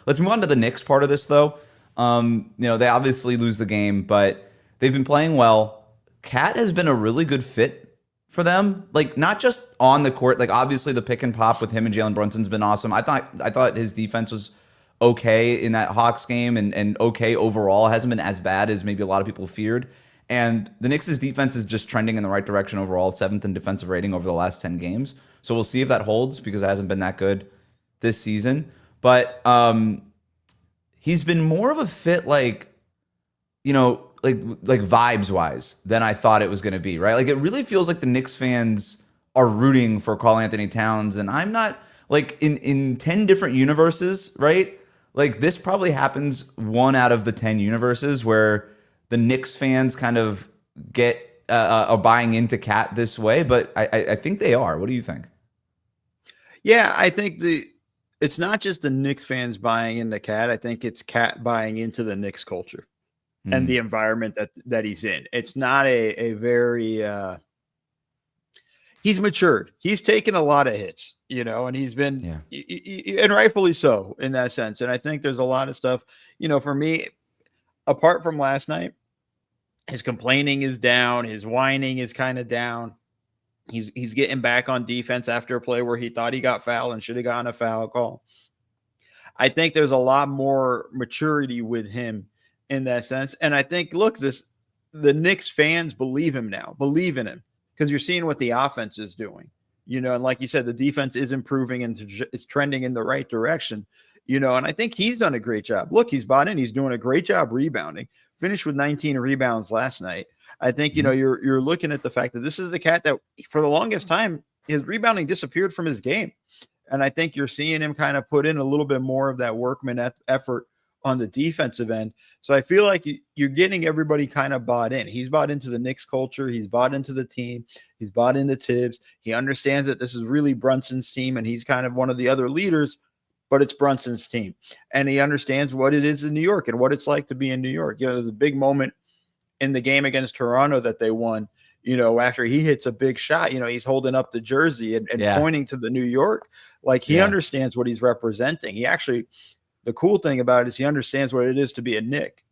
Let's move on to the Knicks part of this, though. They obviously lose the game, but they've been playing well. Cat has been a really good fit for them. Like, not just on the court. Like, obviously the pick and pop with him and Jalen Brunson's been awesome. I thought his defense was okay in that Hawks game, and okay overall. It hasn't been as bad as maybe a lot of people feared. And the Knicks' defense is just trending in the right direction overall, seventh in defensive rating over the last 10 games. So we'll see if that holds, because it hasn't been that good this season. But he's been more of a fit, like vibes wise, than I thought it was going to be. Right? Like, it really feels like the Knicks fans are rooting for Karl-Anthony Towns, and I'm not, like, in 10 different universes, right? Like, this probably happens 1 out of the 10 universes where the Knicks fans kind of get are buying into Cat this way, but I think they are. What do you think? Yeah, I think it's not just the Knicks fans buying into Cat. I think it's Cat buying into the Knicks culture and the environment that he's in. It's not a very he's matured. He's taken a lot of hits, and he's been and rightfully so in that sense. And I think there's a lot of stuff, for me, apart from last night, his complaining is down. His whining is kind of down. He's getting back on defense after a play where he thought he got fouled and should have gotten a foul call. I think there's a lot more maturity with him in that sense. And I think, look, the Knicks fans believe him now, believe in him, because you're seeing what the offense is doing, and like you said, the defense is improving and it's trending in the right direction, and I think he's done a great job. Look, he's bought in. He's doing a great job rebounding. Finished with 19 rebounds last night. I think, you're looking at the fact that this is the Cat that for the longest time, his rebounding disappeared from his game. And I think you're seeing him kind of put in a little bit more of that workman effort on the defensive end. So I feel like you're getting everybody kind of bought in. He's bought into the Knicks culture. He's bought into the team. He's bought into Tibbs. He understands that this is really Brunson's team, and he's kind of one of the other leaders, but it's Brunson's team. And he understands what it is in New York and what it's like to be in New York. There's a big moment in the game against Toronto that they won, after he hits a big shot, he's holding up the jersey and pointing to the New York. Like, he understands what he's representing. The cool thing about it is he understands what it is to be a Knick.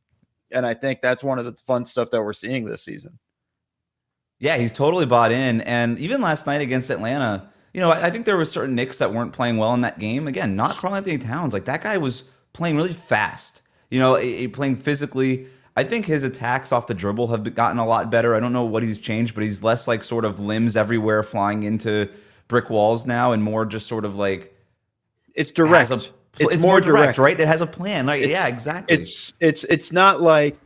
And I think that's one of the fun stuff that we're seeing this season. Yeah, he's totally bought in. And even last night against Atlanta, I think there were certain Knicks that weren't playing well in that game. Again, not Karl-Anthony Towns. Like, that guy was playing really fast, playing physically. I think his attacks off the dribble have gotten a lot better. I don't know what he's changed, but he's less like sort of limbs everywhere flying into brick walls now, and more just sort of like, it's direct. It's more direct, right? It has a plan. Like, yeah, exactly. It's not like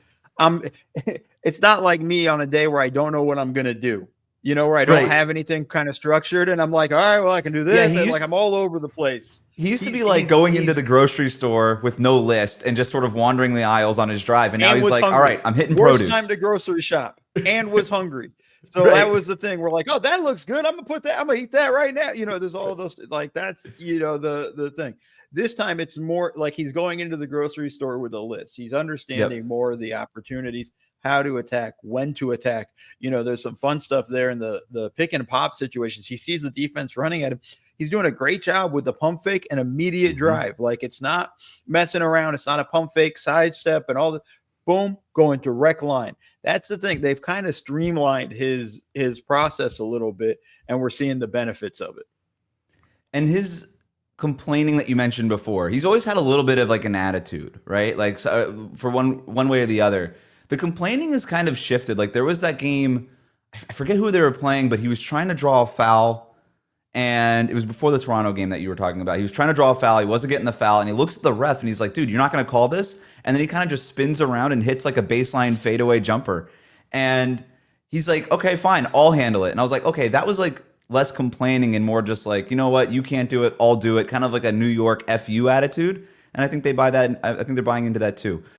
it's not like me on a day where I don't know what I'm gonna do. Where I don't have anything kind of structured, and I'm like, all right, well, I can do this. Yeah, I'm all over the place. He used to be like going into the grocery store with no list and just sort of wandering the aisles on his drive. And now he's like, hungry. All right, I'm hitting produce. Time to grocery shop, and was hungry. So that was the thing. We're like, oh, that looks good. I'm gonna eat that right now. There's all those, like, that's the thing. This time it's more like he's going into the grocery store with a list. He's understanding more of the opportunities, how to attack, when to attack. There's some fun stuff there in the pick and pop situations. He sees the defense running at him. He's doing a great job with the pump fake and immediate drive. Like, it's not messing around. It's not a pump fake, sidestep, and all the boom, going direct line. That's the thing. They've kind of streamlined his process a little bit, and we're seeing the benefits of it. And his complaining that you mentioned before, he's always had a little bit of like an attitude, right? Like, so for one way or the other. The complaining has kind of shifted. Like, there was that game, I forget who they were playing, but he was trying to draw a foul, and it was before the Toronto game that you were talking about. He was trying to draw a foul. He wasn't getting the foul, and he looks at the ref, and he's like, dude, you're not going to call this? And then he kind of just spins around and hits like a baseline fadeaway jumper. And he's like, okay, fine, I'll handle it. And I was like, okay, that was like less complaining and more just like, you know what, you can't do it, I'll do it. Kind of like a New York FU attitude. And I think they buy that. I think they're buying into that too.